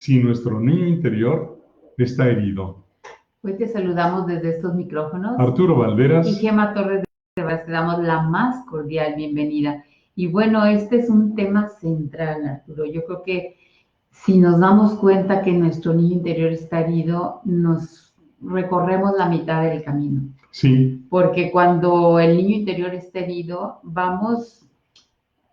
si nuestro niño interior está herido? Hoy te saludamos desde estos micrófonos Arturo y Valderas. Gema Torres de Vaz, te damos la más cordial bienvenida. Y bueno, este es un tema central, Arturo. Yo creo que si nos damos cuenta que nuestro niño interior está herido, nos recorremos la mitad del camino. Sí, Porque cuando el niño interior está herido, vamos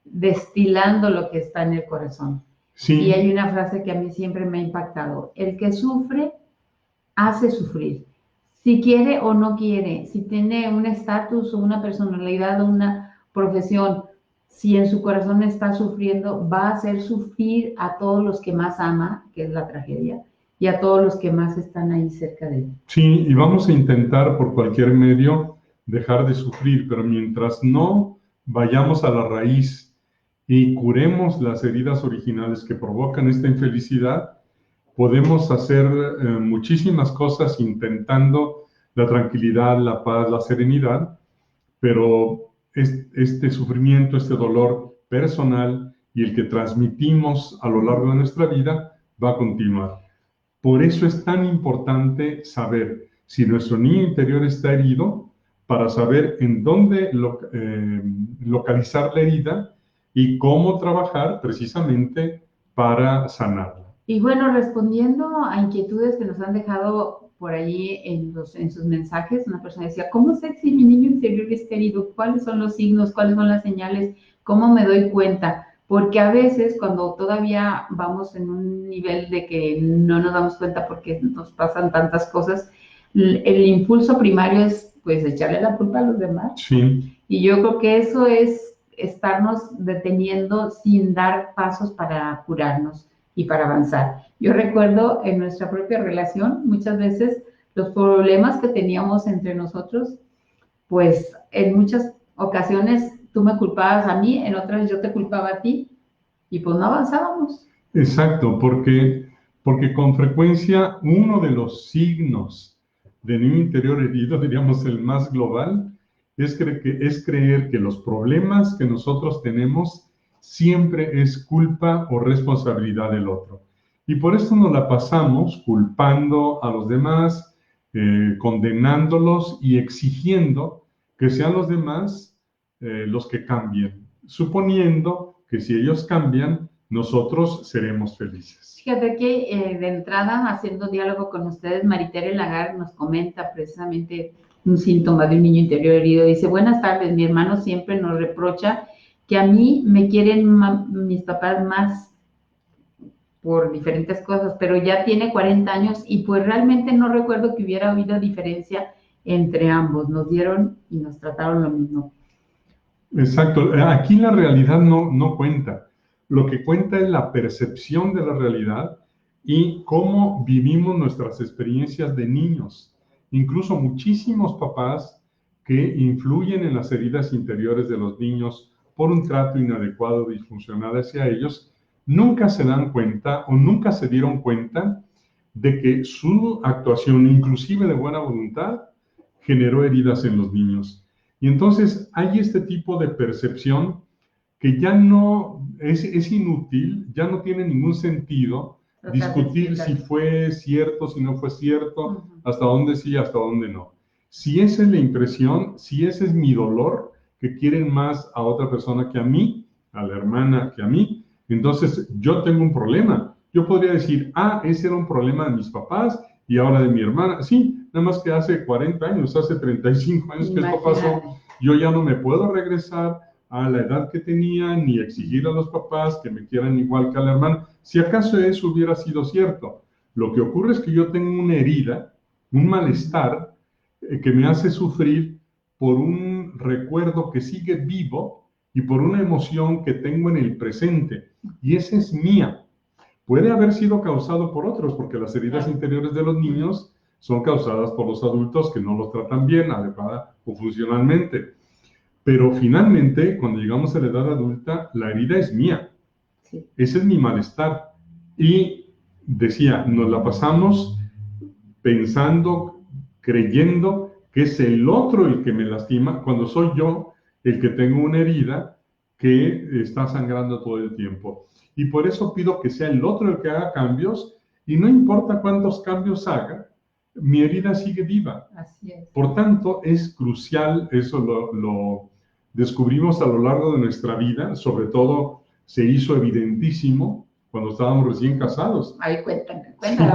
destilando lo que está en el corazón. Y hay sí, una frase que a mí siempre me ha impactado: el que sufre hace sufrir. Si quiere o no quiere, si tiene un estatus o una personalidad o una profesión, si en su corazón está sufriendo, va a hacer sufrir a todos los que más ama, que es la tragedia, y a todos los que más están ahí cerca de él. sí, y vamos a intentar por cualquier medio dejar de sufrir, pero mientras no vayamos a la raíz y curemos las heridas originales que provocan esta infelicidad, podemos hacer muchísimas cosas intentando la tranquilidad, la paz, la serenidad, pero este sufrimiento, este dolor personal y el que transmitimos a lo largo de nuestra vida va a continuar. Por eso es tan importante saber si nuestro niño interior está herido, para saber en dónde localizar la herida y cómo trabajar precisamente para sanarla. Y bueno, respondiendo a inquietudes que nos han dejado por ahí en sus mensajes, una persona decía: ¿cómo sé si mi niño interior está herido? ¿Cuáles son los signos? ¿Cuáles son las señales? ¿Cómo me doy cuenta? Porque a veces cuando todavía vamos en un nivel de que no nos damos cuenta porque nos pasan tantas cosas, el impulso primario es pues echarle la culpa a los demás. Sí, Y yo creo que eso es estarnos deteniendo sin dar pasos para curarnos y para avanzar. Yo recuerdo en nuestra propia relación, muchas veces los problemas que teníamos entre nosotros, pues en muchas ocasiones tú me culpabas a mí, en otras yo te culpaba a ti, y pues no avanzábamos. exacto, porque con frecuencia uno de los signos de niño interior herido, diríamos el más global, es creer que los problemas que nosotros tenemos siempre es culpa o responsabilidad del otro. Y por eso nos la pasamos culpando a los demás, condenándolos y exigiendo que sean los demás los que cambien, suponiendo que si ellos cambian, nosotros seremos felices. Fíjate que de entrada, haciendo diálogo con ustedes, Maritere Lagar nos comenta precisamente un síntoma de un niño interior herido. Dice: buenas tardes, mi hermano siempre nos reprocha que a mí me quieren mis papás más por diferentes cosas, pero ya tiene 40 años y pues realmente no recuerdo que hubiera habido diferencia entre ambos. Nos dieron y nos trataron lo mismo. Exacto. Aquí la realidad no cuenta. Lo que cuenta es la percepción de la realidad y cómo vivimos nuestras experiencias de niños. Incluso muchísimos papás que influyen en las heridas interiores de los niños por un trato inadecuado, disfuncional hacia ellos, nunca se dan cuenta o nunca se dieron cuenta de que su actuación, inclusive de buena voluntad, generó heridas en los niños. Y entonces hay este tipo de percepción que ya no es inútil, ya no tiene ningún sentido discutir si fue cierto, si no fue cierto, hasta dónde sí, hasta dónde no. Si esa es la impresión, si ese es mi dolor, que quieren más a otra persona que a mí, a la hermana que a mí, entonces yo tengo un problema. Yo podría decir, ese era un problema de mis papás y ahora de mi hermana. Sí, nada más que hace 40 años, hace 35 años que esto pasó, yo ya no me puedo regresar a la edad que tenía, ni exigir a los papás que me quieran igual que a la hermana. Si acaso eso hubiera sido cierto. Lo que ocurre es que yo tengo una herida, un malestar que me hace sufrir por un recuerdo que sigue vivo y por una emoción que tengo en el presente. Y esa es mía. Puede haber sido causado por otros, porque las heridas interiores de los niños son causadas por los adultos que no los tratan bien, adecuada o funcionalmente. Pero finalmente, cuando llegamos a la edad adulta, la herida es mía. Sí. Ese es mi malestar. Y decía, nos la pasamos pensando, creyendo que es el otro el que me lastima, cuando soy yo el que tengo una herida que está sangrando todo el tiempo. Y por eso pido que sea el otro el que haga cambios y no importa cuántos cambios haga, mi herida sigue viva. Así es. Por tanto, es crucial, eso lo descubrimos a lo largo de nuestra vida, sobre todo se hizo evidentísimo cuando estábamos recién casados. Ahí cuéntala,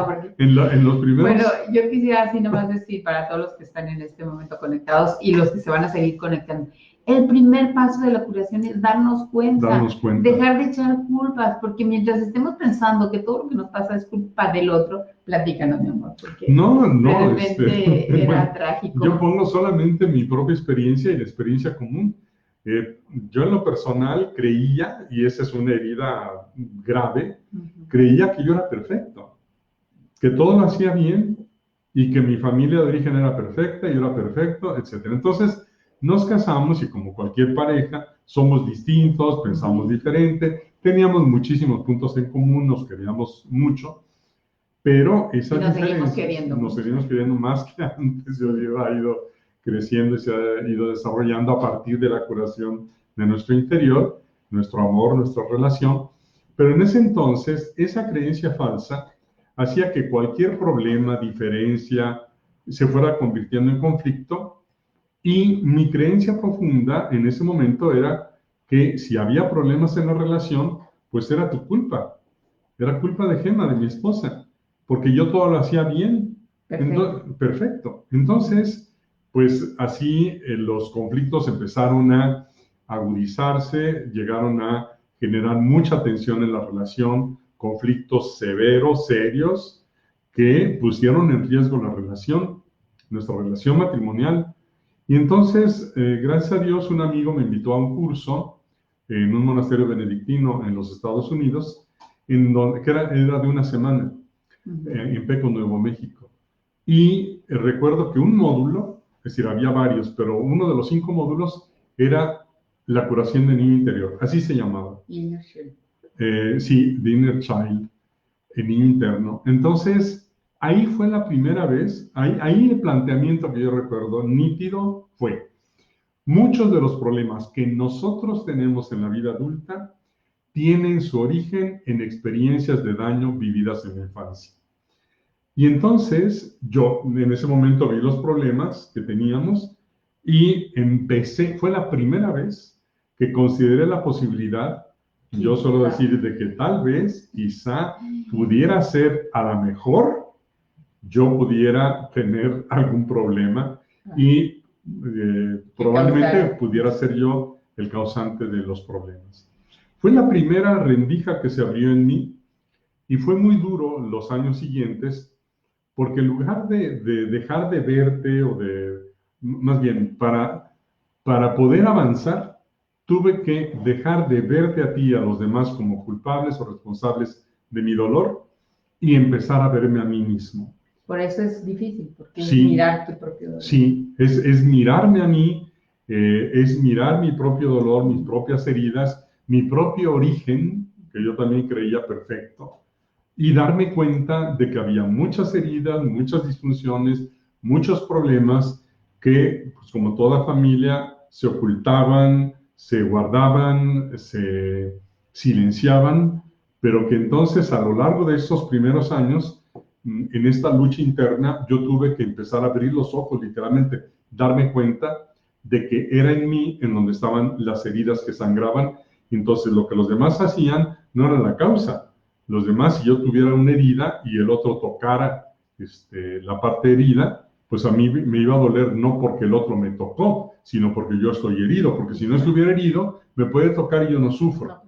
porque... En los primeros... Bueno, yo quisiera así nomás decir para todos los que están en este momento conectados y los que se van a seguir conectando, el primer paso de la curación es darnos cuenta, dejar de echar culpas, porque mientras estemos pensando que todo lo que nos pasa es culpa del otro, platícanos, mi amor, porque no, de repente era bueno, trágico. Yo pongo solamente mi propia experiencia y la experiencia común. Yo en lo personal creía, y esa es una herida grave, creía que yo era perfecto, que todo lo hacía bien y que mi familia de origen era perfecta y yo era perfecto, etc. Entonces nos casamos y como cualquier pareja somos distintos, pensamos diferente, teníamos muchísimos puntos en común, nos queríamos mucho, pero esas diferencias nos seguimos queriendo más que antes. Yo ha ido creciendo y se ha ido desarrollando a partir de la curación de nuestro interior, nuestro amor, nuestra relación. Pero en ese entonces, esa creencia falsa hacía que cualquier problema, diferencia, se fuera convirtiendo en conflicto. Y mi creencia profunda en ese momento era que si había problemas en la relación, pues era tu culpa. Era culpa de Gema, de mi esposa, porque yo todo lo hacía bien. Perfecto. Entonces, pues así los conflictos empezaron a agudizarse, llegaron a generar mucha tensión en la relación, conflictos severos, serios, que pusieron en riesgo la relación, nuestra relación matrimonial. Y entonces, gracias a Dios, un amigo me invitó a un curso en un monasterio benedictino en los Estados Unidos, que era de una semana, en Peco, Nuevo México. Y recuerdo que un módulo, es decir, había varios, pero uno de los 5 módulos era la curación del niño interior, así se llamaba. Inner Child. Sí, The Inner Child, el niño interno. Entonces, ahí fue la primera vez, ahí el planteamiento que yo recuerdo nítido fue, muchos de los problemas que nosotros tenemos en la vida adulta tienen su origen en experiencias de daño vividas en la infancia. Y entonces yo en ese momento vi los problemas que teníamos y fue la primera vez que consideré la posibilidad, yo suelo decir, de que tal vez, quizá, pudiera ser a lo mejor yo pudiera tener algún problema y probablemente pudiera ser yo el causante de los problemas. Fue la primera rendija que se abrió en mí y fue muy duro los años siguientes, porque en lugar de dejar de verte más bien, para poder avanzar, tuve que dejar de verte a ti y a los demás como culpables o responsables de mi dolor y empezar a verme a mí mismo. Por eso es difícil, porque es mirar tu propio dolor. Sí, es mirarme a mí, es mirar mi propio dolor, mis propias heridas, mi propio origen, que yo también creía perfecto, y darme cuenta de que había muchas heridas, muchas disfunciones, muchos problemas que, pues como toda familia, se ocultaban, se guardaban, se silenciaban, pero que entonces a lo largo de estos primeros años, en esta lucha interna, yo tuve que empezar a abrir los ojos, literalmente, darme cuenta de que era en mí en donde estaban las heridas que sangraban. Entonces, lo que los demás hacían no era la causa. Los demás, si yo tuviera una herida y el otro tocara la parte herida, pues a mí me iba a doler no porque el otro me tocó, sino porque yo estoy herido, porque si no estuviera herido, me puede tocar y yo no sufro,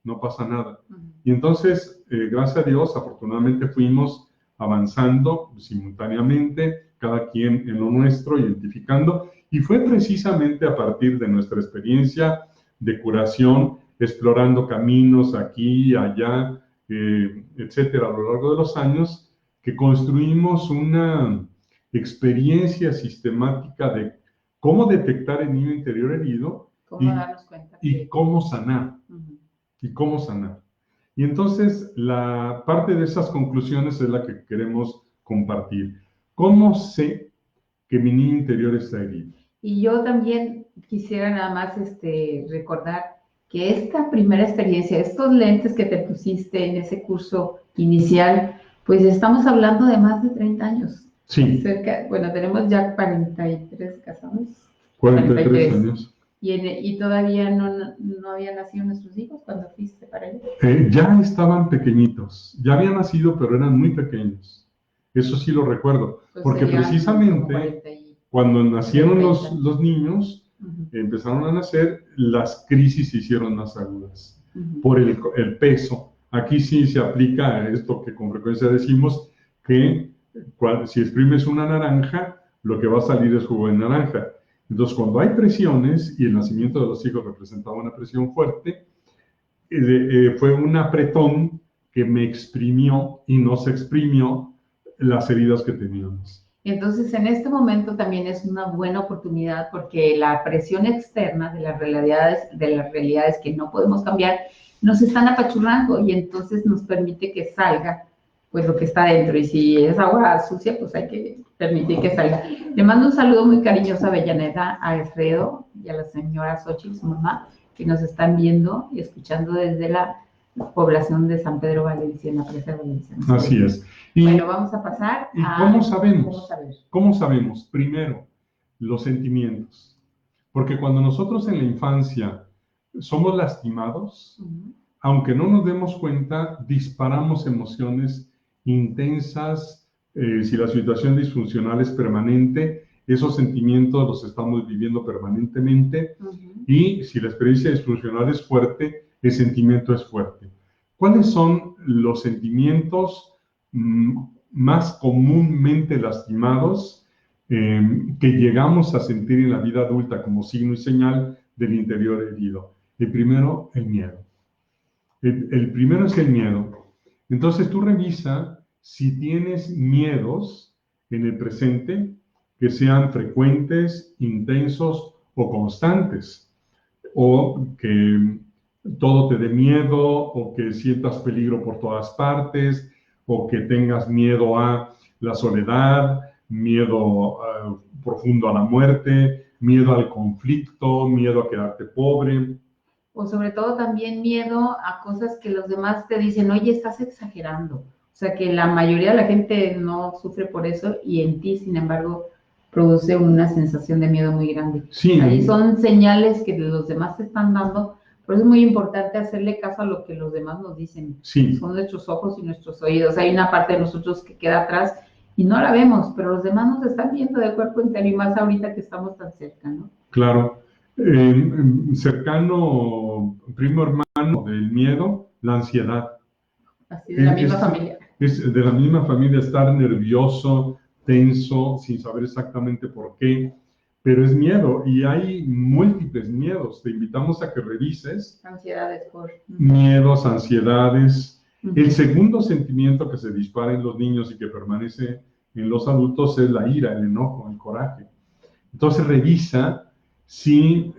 no pasa nada. Y entonces, gracias a Dios, afortunadamente fuimos avanzando simultáneamente, cada quien en lo nuestro, identificando, y fue precisamente a partir de nuestra experiencia de curación, explorando caminos aquí y allá, etcétera, a lo largo de los años, que construimos una experiencia sistemática de cómo detectar el niño interior herido darnos cuenta y cómo sanar. Y cómo sanar. Y entonces, la parte de esas conclusiones es la que queremos compartir. ¿Cómo sé que mi niño interior está herido? Y yo también quisiera nada más recordar que esta primera experiencia, estos lentes que te pusiste en ese curso inicial, Pues estamos hablando de más de 30 años. Sí, Bueno, tenemos ya 43 casados. 43 años. Y todavía no habían nacido nuestros hijos cuando fuiste para allá. Ya estaban pequeñitos, ya habían nacido, pero eran muy pequeños. Eso sí lo recuerdo, Pues porque precisamente cuando nacieron los niños, empezaron a nacer, las crisis se hicieron más agudas por el peso. Aquí sí se aplica esto que con frecuencia decimos, que si exprimes una naranja, lo que va a salir es jugo de naranja. Entonces, cuando hay presiones, y el nacimiento de los hijos representaba una presión fuerte, fue un apretón que me exprimió y nos exprimió las heridas que teníamos. Entonces, en este momento también es una buena oportunidad porque la presión externa de las realidades que no podemos cambiar, nos están apachurrando y entonces nos permite que salga pues lo que está dentro. Y si es agua sucia, pues hay que permitir que salga. Le mando un saludo muy cariñoso a Avellaneda, a Alfredo y a la señora Xochitl, su mamá, que nos están viendo y escuchando desde la población de San Pedro Valencia, en la Presa de Valencia. Así es. Y, bueno, vamos a pasar ¿y cómo sabemos? ¿Cómo sabemos? Primero, los sentimientos. Porque cuando nosotros en la infancia somos lastimados, aunque no nos demos cuenta, disparamos emociones intensas. Si la situación disfuncional es permanente, esos sentimientos los estamos viviendo permanentemente. Y si la experiencia disfuncional es fuerte, el sentimiento es fuerte. ¿Cuáles son los sentimientos más comúnmente lastimados que llegamos a sentir en la vida adulta como signo y señal del interior herido? El primero, el miedo. El primero es el miedo. Entonces tú revisa si tienes miedos en el presente que sean frecuentes, intensos o constantes, o que todo te dé miedo, o que sientas peligro por todas partes, o que tengas miedo a la soledad, miedo profundo a la muerte, miedo al conflicto, miedo a quedarte pobre. O sobre todo también miedo a cosas que los demás te dicen, oye, estás exagerando. O sea, que la mayoría de la gente no sufre por eso y en ti, sin embargo, produce una sensación de miedo muy grande. Sí. Ahí son señales que los demás te están dando. Por eso es muy importante hacerle caso a lo que los demás nos dicen. Sí. Son nuestros ojos y nuestros oídos. Hay una parte de nosotros que queda atrás y no la vemos, pero los demás nos están viendo de cuerpo entero y más ahorita que estamos tan cerca, ¿no? Claro. Cercano, primo hermano del miedo, la ansiedad. Así, de la misma familia. Es de la misma familia, estar nervioso, tenso, sin saber exactamente por qué, pero es miedo y hay múltiples miedos. Te invitamos a que revises. Ansiedades miedos, ansiedades. El segundo sentimiento que se dispara en los niños y que permanece en los adultos es la ira, el enojo, el coraje. Entonces revisa si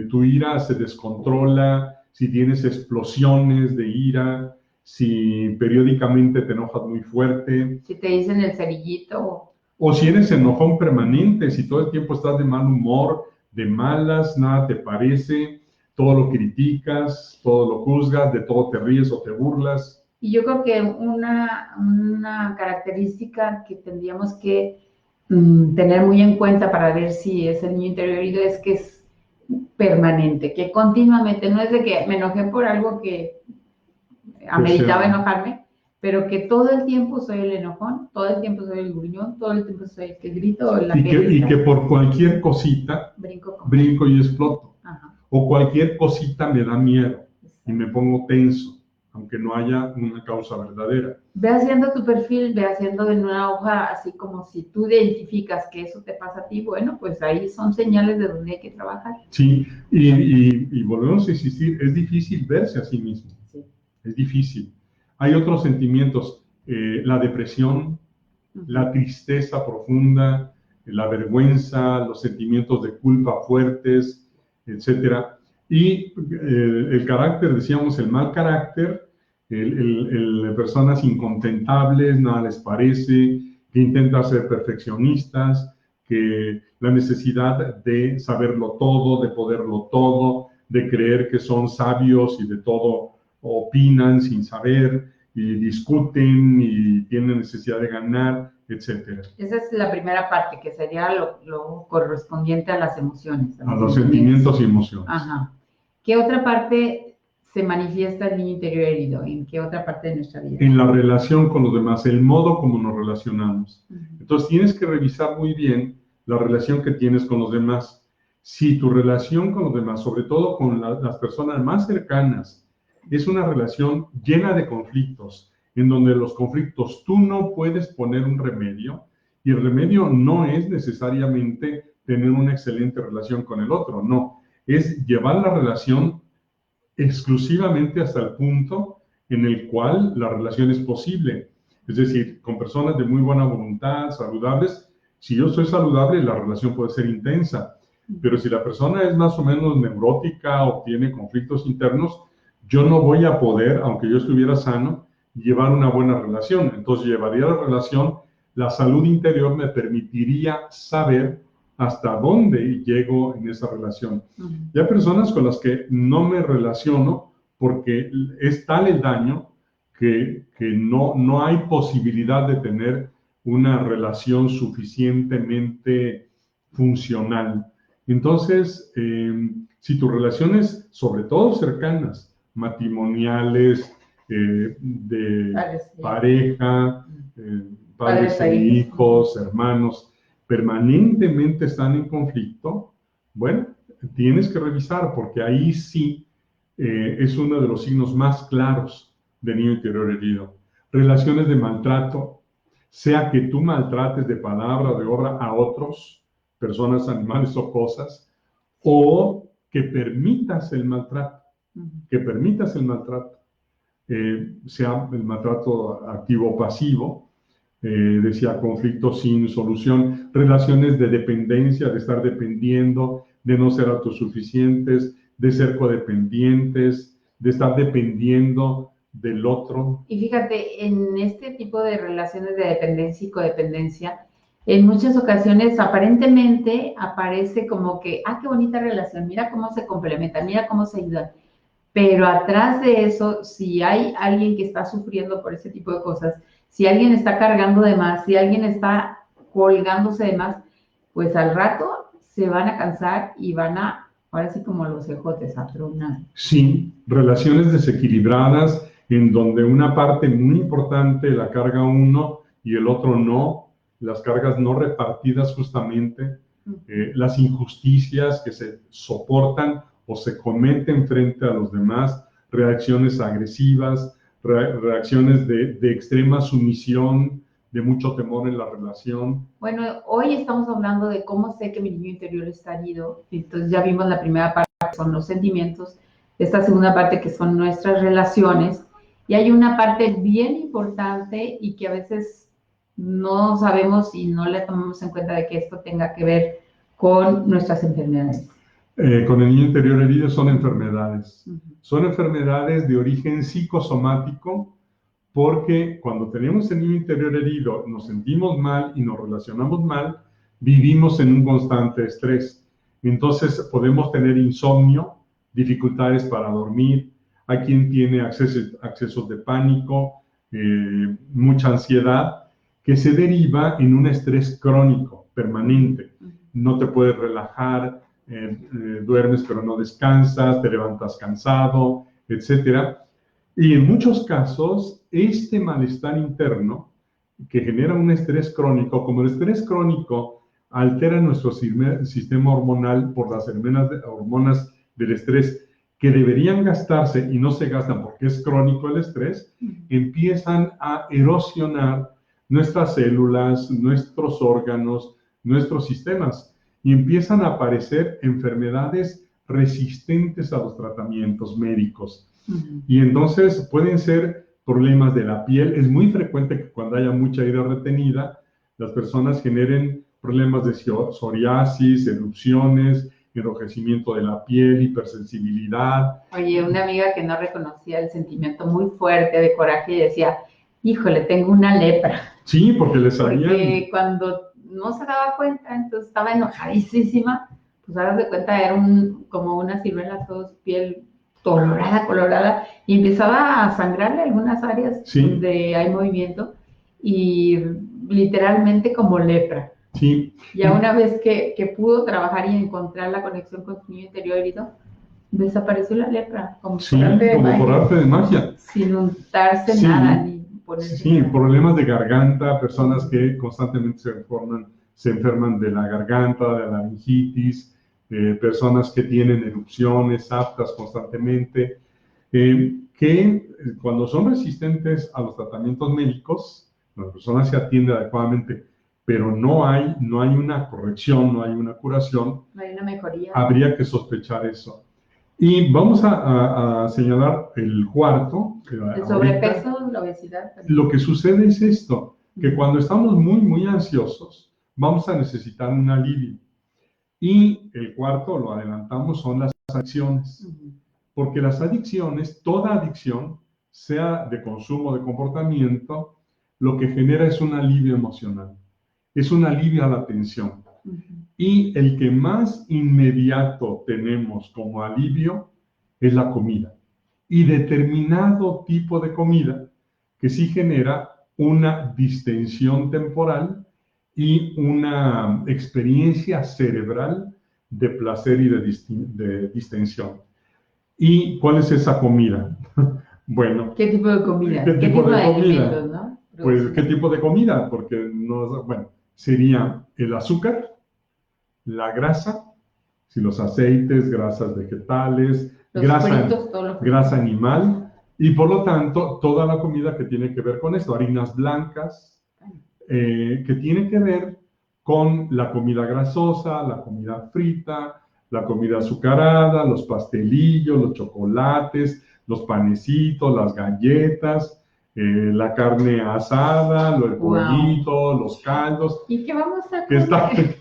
tu ira se descontrola, si tienes explosiones de ira, si periódicamente te enojas muy fuerte. Si te dicen el cerillito. O si eres enojón permanente, si todo el tiempo estás de mal humor, de malas, nada te parece, todo lo criticas, todo lo juzgas, de todo te ríes o te burlas. Y yo creo que una característica que tendríamos que tener muy en cuenta para ver si es el niño interior herido es que es permanente, que continuamente, no es de que me enojé por algo que ameritaba enojarme, pero que todo el tiempo soy el enojón, todo el tiempo soy el gruñón, todo el tiempo soy el que grito. Y que por cualquier cosita brinco y exploto. Ajá. O cualquier cosita me da miedo y me pongo tenso, aunque no haya una causa verdadera. Ve haciendo tu perfil, ve haciendo en una hoja, así como si tú identificas que eso te pasa a ti, bueno, pues ahí son señales de donde hay que trabajar. Sí, y volvemos a insistir, es difícil verse a sí mismo. Sí. Es difícil. Hay otros sentimientos, la depresión, la tristeza profunda, la vergüenza, los sentimientos de culpa fuertes, etcétera. Y el carácter, decíamos, el mal carácter, personas incontentables, nada les parece, que intentan ser perfeccionistas, que la necesidad de saberlo todo, de poderlo todo, de creer que son sabios y de todo opinan sin saber, y discuten y tienen necesidad de ganar, etcétera. Esa es la primera parte, que sería lo correspondiente a las emociones. A los sentimientos y emociones. Ajá. ¿Qué otra parte se manifiesta el niño interior herido? ¿En qué otra parte de nuestra vida? En la relación con los demás, el modo como nos relacionamos. Uh-huh. Entonces tienes que revisar muy bien la relación que tienes con los demás. Si tu relación con los demás, sobre todo con las personas más cercanas, es una relación llena de conflictos, en donde los conflictos tú no puedes poner un remedio, y el remedio no es necesariamente tener una excelente relación con el otro, no, es llevar la relación exclusivamente hasta el punto en el cual la relación es posible. Es decir, con personas de muy buena voluntad, saludables, si yo soy saludable, la relación puede ser intensa. Pero si la persona es más o menos neurótica o tiene conflictos internos, yo no voy a poder, aunque yo estuviera sano, llevar una buena relación. Entonces llevaría la relación, la salud interior me permitiría saber hasta dónde llego en esa relación. Uh-huh. Y hay personas con las que no me relaciono porque es tal el daño que no hay posibilidad de tener una relación suficientemente funcional. Entonces, si tus relaciones, sobre todo cercanas, matrimoniales, de pareja, padres e hijos, hermanos, permanentemente están en conflicto, bueno, tienes que revisar, porque ahí sí es uno de los signos más claros de niño interior herido. Relaciones de maltrato, sea que tú maltrates de palabra o de obra a otros, personas, animales o cosas, o que permitas el maltrato, sea el maltrato activo o pasivo, decía conflictos sin solución, relaciones de dependencia, de estar dependiendo, de no ser autosuficientes, de ser codependientes, de estar dependiendo del otro. Y fíjate, en este tipo de relaciones de dependencia y codependencia, en muchas ocasiones aparentemente aparece como que, qué bonita relación, mira cómo se complementan, mira cómo se ayudan. Pero atrás de eso, si hay alguien que está sufriendo por ese tipo de cosas, si alguien está cargando de más, si alguien está colgándose de más, pues al rato se van a cansar y van a, ahora sí como los ejotes, a tronar. Sí, relaciones desequilibradas en donde una parte muy importante la carga uno y el otro no, las cargas no repartidas justamente, las injusticias que se soportan o se cometen frente a los demás, reacciones agresivas, reacciones de extrema sumisión, de mucho temor en la relación. Bueno, hoy estamos hablando de cómo sé que mi niño interior está herido. Entonces ya vimos la primera parte, que son los sentimientos, esta segunda parte, que son nuestras relaciones, y hay una parte bien importante y que a veces no sabemos y no le tomamos en cuenta de que esto tenga que ver con nuestras enfermedades. Con el niño interior herido son enfermedades. Uh-huh. Son enfermedades de origen psicosomático, porque cuando tenemos el niño interior herido, nos sentimos mal y nos relacionamos mal, vivimos en un constante estrés. Entonces podemos tener insomnio, dificultades para dormir, hay quien tiene accesos de pánico, mucha ansiedad, que se deriva en un estrés crónico, permanente. No te puedes relajar, duermes pero no descansas, te levantas cansado, etc. Y en muchos casos, este malestar interno que genera un estrés crónico, como el estrés crónico altera nuestro sistema hormonal por las hormonas del estrés que deberían gastarse y no se gastan porque es crónico el estrés, empiezan a erosionar nuestras células, nuestros órganos, nuestros sistemas, y empiezan a aparecer enfermedades resistentes a los tratamientos médicos. Uh-huh. Y entonces pueden ser problemas de la piel. Es muy frecuente que cuando haya mucha aire retenida, las personas generen problemas de psoriasis, erupciones, enrojecimiento de la piel, hipersensibilidad. Oye, una amiga que no reconocía el sentimiento muy fuerte de coraje y decía, híjole, tengo una lepra. Sí, porque le salían. Porque cuando no se daba cuenta, entonces estaba enojadísima, pues ahora de cuenta era como una ciruela, todo piel colorada, y empezaba a sangrarle algunas áreas Sí. donde hay movimiento, y literalmente como lepra. Sí. Ya una vez que pudo trabajar y encontrar la conexión con su niño interior herido, desapareció la lepra, como Sí, por arte de como por magia, arte de magia. sin untarse Sí. nada, ni ponerse Sí, nada. problemas de garganta, personas que constantemente se enferman de la garganta, de la laringitis, personas que tienen erupciones, aftas constantemente, que cuando son resistentes a los tratamientos médicos, la persona se atiende adecuadamente, pero no hay una corrección, no hay una curación, No hay una mejoría. habría que sospechar eso. Y vamos a señalar el cuarto. El sobrepeso, la obesidad. Lo que sucede es esto, que cuando estamos muy, muy ansiosos, vamos a necesitar un alivio. Y el cuarto, lo adelantamos, son las adicciones. Porque las adicciones, toda adicción, sea de consumo o de comportamiento, lo que genera es un alivio emocional. Es un alivio a la tensión. Y el que más inmediato tenemos como alivio es la comida. Y determinado tipo de comida que sí genera una distensión temporal y una experiencia cerebral de placer y de distensión. ¿Y cuál es esa comida? Bueno, ¿Qué tipo de comida? ¿qué tipo de comida? Alimentos, ¿no? Pues, ¿qué tipo de comida? Porque bueno, sería el azúcar, la grasa, si los aceites, grasas vegetales, grasa animal, y por lo tanto, toda la comida que tiene que ver con esto, harinas blancas, que tiene que ver con la comida grasosa, la comida frita, la comida azucarada, los pastelillos, los chocolates, los panecitos, las galletas, la carne asada, el pollito, los caldos. ¿Y qué vamos a comer?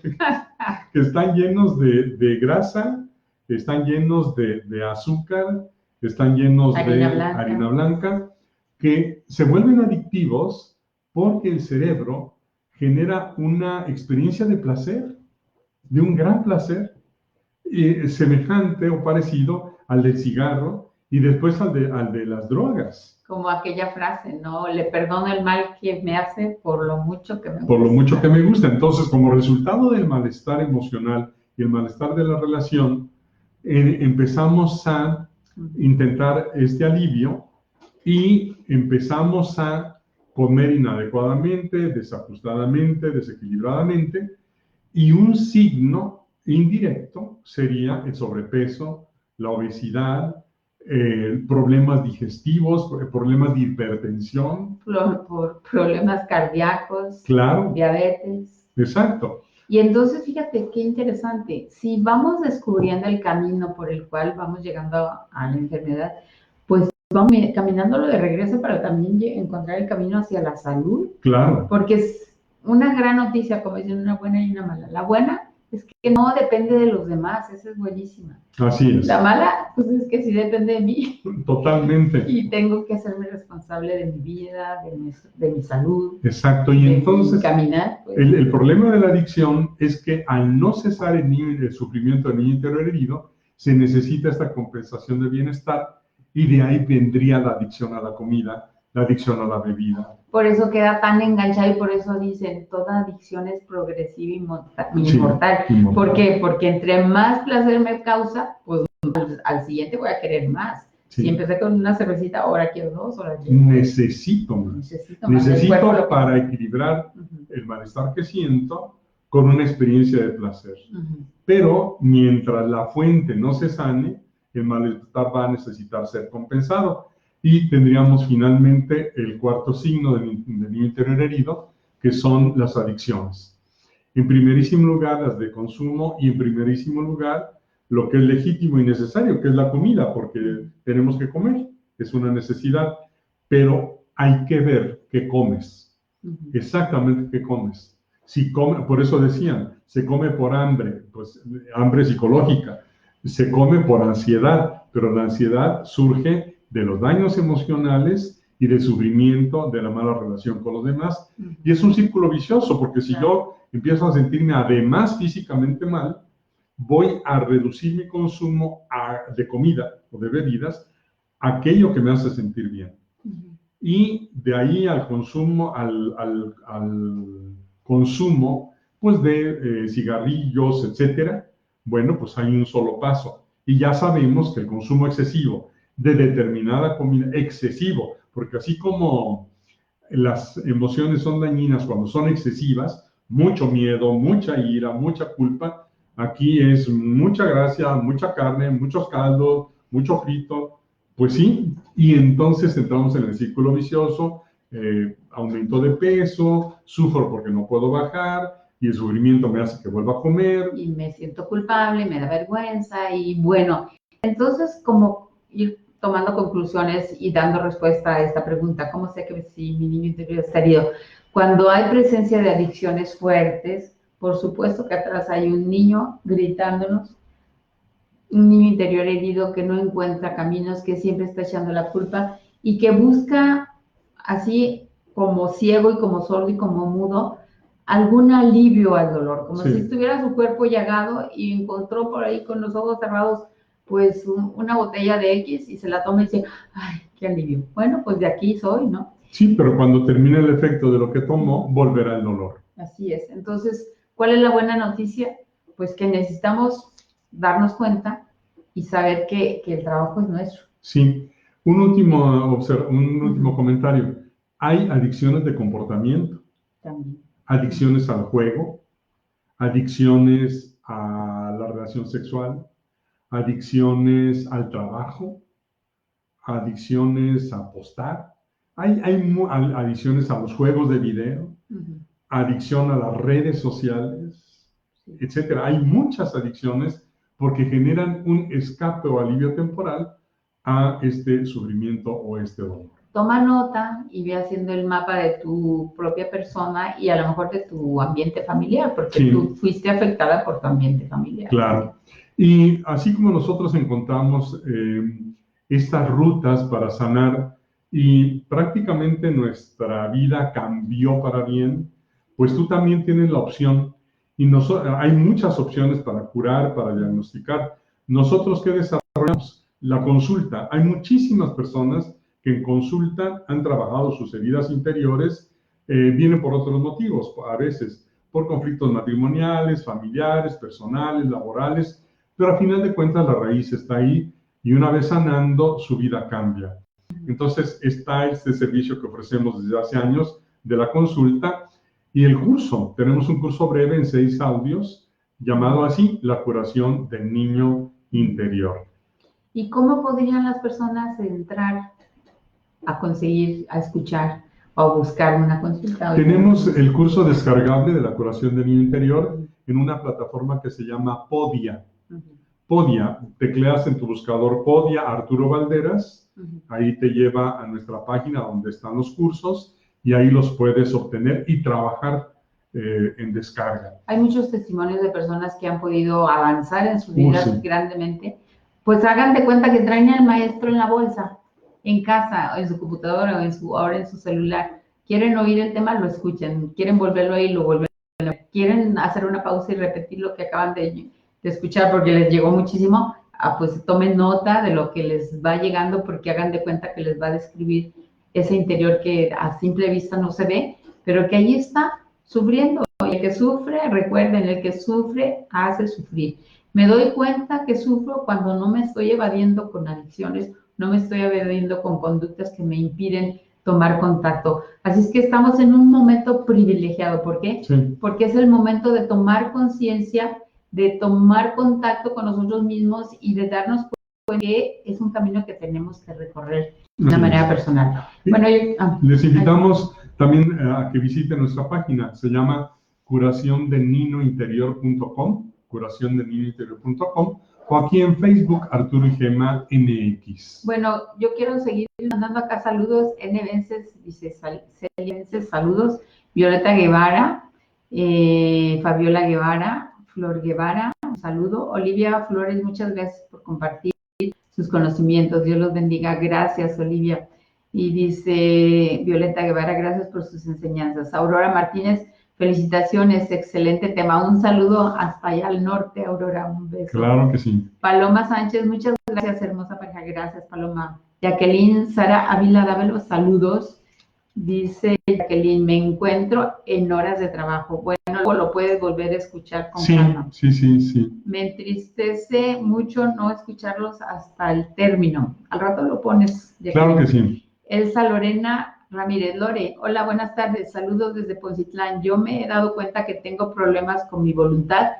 Que están llenos de grasa, están llenos de azúcar, están llenos de harina blanca, que se vuelven adictivos porque el cerebro genera una experiencia de placer, de un gran placer, semejante o parecido al del cigarro y después al de las drogas. Como aquella frase, ¿no? Le perdono el mal que me hace por lo mucho que me gusta. Por lo mucho que me gusta. Entonces, como resultado del malestar emocional y el malestar de la relación, empezamos a intentar este alivio y empezamos a comer inadecuadamente, desajustadamente, desequilibradamente, y un signo indirecto sería el sobrepeso, la obesidad, problemas digestivos, problemas de hipertensión. Por problemas cardíacos, claro, diabetes. Exacto. Y entonces, fíjate qué interesante, si vamos descubriendo el camino por el cual vamos llegando a la enfermedad, pues vamos caminándolo de regreso para también encontrar el camino hacia la salud. Claro. Porque es una gran noticia, como dicen, una buena y una mala. La buena es que no depende de los demás, esa es buenísima. Así es. La mala, pues es que sí depende de mí. Totalmente. Y tengo que hacerme responsable de mi vida, de mi salud. Exacto. Y entonces, caminar. Pues, el problema de la adicción es que al no cesar el sufrimiento del niño interior herido, se necesita esta compensación de bienestar y de ahí vendría la adicción a la comida, la adicción a la bebida. Por eso queda tan enganchado y por eso dicen, toda adicción es progresiva y inmortal. ¿Por qué? Porque entre más placer me causa, pues al siguiente voy a querer más. Sí. Si empecé con una cervecita, ahora quiero dos, ahora quiero Necesito más. Necesito para equilibrar el malestar que siento con una experiencia de placer. Pero mientras la fuente no se sane, el malestar va a necesitar ser compensado. Y tendríamos finalmente el cuarto signo del niño interior herido, que son las adicciones. En primerísimo lugar, las de consumo, y en primerísimo lugar, lo que es legítimo y necesario, que es la comida, porque tenemos que comer, es una necesidad, pero hay que ver qué comes, exactamente qué comes. Si come, por eso decían, se come por hambre, pues hambre psicológica, se come por ansiedad, pero la ansiedad surge de los daños emocionales y del sufrimiento de la mala relación con los demás. Y es un círculo vicioso, porque si yo empiezo a sentirme además físicamente mal, voy a reducir mi consumo de comida o de bebidas, aquello que me hace sentir bien. Y de ahí al consumo, al consumo pues de cigarrillos, etcétera, bueno, pues hay un solo paso. Y ya sabemos que el consumo excesivo de determinada comida, excesivo, porque así como las emociones son dañinas cuando son excesivas, mucho miedo, mucha ira, mucha culpa, aquí es mucha grasa, mucha carne, muchos caldos, mucho frito, pues sí, y entonces entramos en el círculo vicioso, aumento de peso, sufro porque no puedo bajar, y el sufrimiento me hace que vuelva a comer. Y me siento culpable, me da vergüenza, y bueno, entonces como ir tomando conclusiones y dando respuesta a esta pregunta, ¿cómo sé que si mi niño interior está herido? Cuando hay presencia de adicciones fuertes, por supuesto que atrás hay un niño gritándonos, un niño interior herido que no encuentra caminos, que siempre está echando la culpa y que busca, así como ciego y como sordo y como mudo, algún alivio al dolor, como Sí. si estuviera su cuerpo llagado y encontró por ahí con los ojos cerrados pues una botella de X y se la toma y dice, ay, qué alivio. Bueno, pues de aquí soy, ¿no? Sí, pero cuando termine el efecto de lo que tomó, volverá el dolor. Así es. Entonces, ¿cuál es la buena noticia? Pues que necesitamos darnos cuenta y saber que el trabajo es nuestro. Sí. Un último comentario. Hay adicciones de comportamiento, También. adicciones al juego, adicciones a la relación sexual, adicciones al trabajo, adicciones a apostar, hay adicciones a los juegos de video, adicción a las redes sociales, etcétera. Hay muchas adicciones porque generan un escape o alivio temporal a este sufrimiento o este dolor. Toma nota y ve haciendo el mapa de tu propia persona y a lo mejor de tu ambiente familiar, porque Sí. tú fuiste afectada por tu ambiente familiar. Claro. Y así como nosotros encontramos estas rutas para sanar y prácticamente nuestra vida cambió para bien, pues tú también tienes la opción y hay muchas opciones para curar, para diagnosticar. Nosotros, ¿qué desarrollamos? La consulta. Hay muchísimas personas que en consulta han trabajado sus heridas interiores, vienen por otros motivos, a veces por conflictos matrimoniales, familiares, personales, laborales, pero a final de cuentas la raíz está ahí y una vez sanando, su vida cambia. Entonces está este servicio que ofrecemos desde hace años de la consulta y el curso. Tenemos un curso breve en 6 audios llamado así, La curación del niño interior. ¿Y cómo podrían las personas entrar a conseguir, a escuchar o a buscar una consulta? Tenemos el curso descargable de la curación del niño interior en una plataforma que se llama Podia. Podia, tecleas en tu buscador Podia Arturo Valderas, ahí te lleva a nuestra página donde están los cursos y ahí los puedes obtener y trabajar en descarga. Hay muchos testimonios de personas que han podido avanzar en sus vidas Sí. grandemente. Pues hagan de cuenta que traen al maestro en la bolsa, en casa, o en su computadora, o ahora en su celular. Quieren oír el tema, lo escuchan. Quieren volverlo a oír, lo vuelven a oír. Quieren hacer una pausa y repetir lo que acaban de escuchar porque les llegó muchísimo. Pues tomen nota de lo que les va llegando porque hagan de cuenta que les va a describir ese interior que a simple vista no se ve, pero que ahí está sufriendo. Y el que sufre, recuerden, el que sufre hace sufrir. Me doy cuenta que sufro cuando no me estoy evadiendo con adicciones, no me estoy evadiendo con conductas que me impiden tomar contacto. Así es que estamos en un momento privilegiado. ¿Por qué? Sí. Porque es el momento de tomar conciencia, de tomar contacto con nosotros mismos y de darnos cuenta que es un camino que tenemos que recorrer de una manera personal. Bueno, les invitamos también a que visiten nuestra página. Se llama curaciondelniñointerior.com, curaciondelniñointerior.com, o aquí en Facebook, Arturo y Gema MX. Bueno, yo quiero seguir mandando acá saludos. Dice saludos. Violeta Guevara, Fabiola Guevara, Flor Guevara, un saludo. Olivia Flores, muchas gracias por compartir sus conocimientos. Dios los bendiga. Gracias, Olivia. Y dice Violeta Guevara, gracias por sus enseñanzas. Aurora Martínez, Felicitaciones, excelente tema. Un saludo hasta allá al norte, Aurora, un beso. Claro que sí. Paloma Sánchez, muchas gracias, hermosa pareja. Gracias, Paloma. Jacqueline Sara Ávila Dávalo, saludos. Dice Jacqueline, me encuentro en horas de trabajo. Bueno, luego lo puedes volver a escuchar con calma. Sí. Me entristece mucho no escucharlos hasta el término. Al rato lo pones, Jacqueline. Claro que sí. Elsa Lorena Ramírez Lore, hola, buenas tardes, saludos desde Poncitlán. Yo me he dado cuenta que tengo problemas con mi voluntad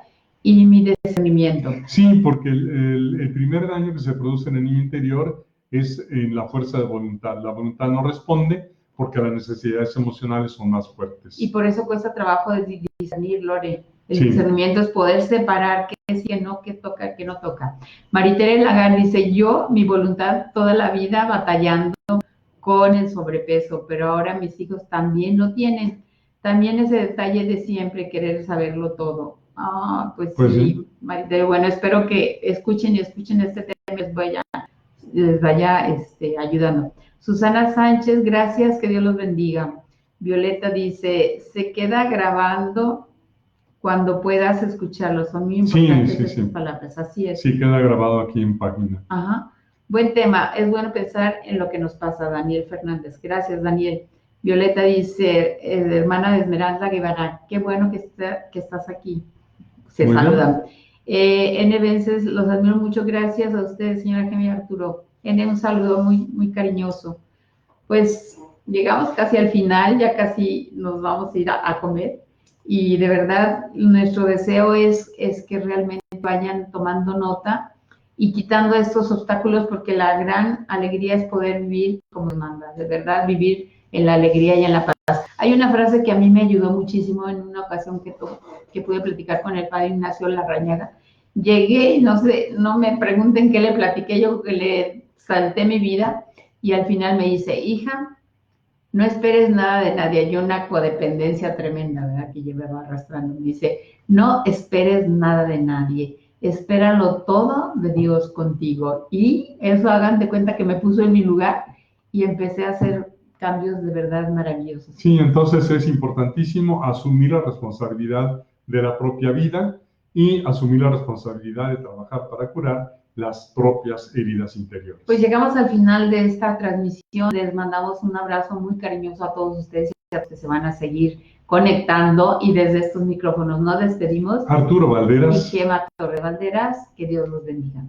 y mi discernimiento. Sí, porque el primer daño que se produce en el niño interior es en la fuerza de voluntad. La voluntad no responde porque las necesidades emocionales son más fuertes. Y por eso cuesta trabajo discernir, Lore. El Sí. discernimiento es poder separar qué es que no, qué toca, qué no toca. Maritere Lagar dice, yo, mi voluntad toda la vida batallando con el sobrepeso, pero ahora mis hijos también lo tienen. También ese detalle de siempre querer saberlo todo. Ah, pues sí, Maritere, bueno, espero que escuchen este tema, les vaya ayudando. Susana Sánchez, gracias, que Dios los bendiga. Violeta dice, se queda grabando cuando puedas escucharlo. Son muy importantes estas palabras, así es. Sí, queda grabado aquí en página. Ajá. Buen tema, es bueno pensar en lo que nos pasa, Daniel Fernández. Gracias, Daniel. Violeta dice, hermana de Esmeralda Guevara, qué bueno que estás aquí. Se saludan. N. Vences, los admiro mucho. Gracias a ustedes, señora Gemma Arturo. N, un saludo muy, muy cariñoso. Pues llegamos casi al final, ya casi nos vamos a ir a comer. Y de verdad, nuestro deseo es que realmente vayan tomando nota y quitando estos obstáculos, porque la gran alegría es poder vivir como nos manda, de verdad, vivir en la alegría y en la paz. Hay una frase que a mí me ayudó muchísimo en una ocasión que pude platicar con el padre Ignacio Larrañaga. Llegué y no me pregunten qué le platiqué, yo que le salté mi vida y al final me dice, hija, no esperes nada de nadie. Hay una codependencia tremenda, ¿verdad? Que llevaba arrastrando. Me dice, no esperes nada de nadie. Espéralo todo de Dios contigo. Y eso, hagan de cuenta que me puso en mi lugar y empecé a hacer cambios de verdad maravillosos. Sí, entonces es importantísimo asumir la responsabilidad de la propia vida y asumir la responsabilidad de trabajar para curar las propias heridas interiores. Pues llegamos al final de esta transmisión. Les mandamos un abrazo muy cariñoso a todos ustedes que se van a seguir conectando, y desde estos micrófonos nos despedimos. Arturo Valderas y Gemma Torre Valderas, que Dios los bendiga.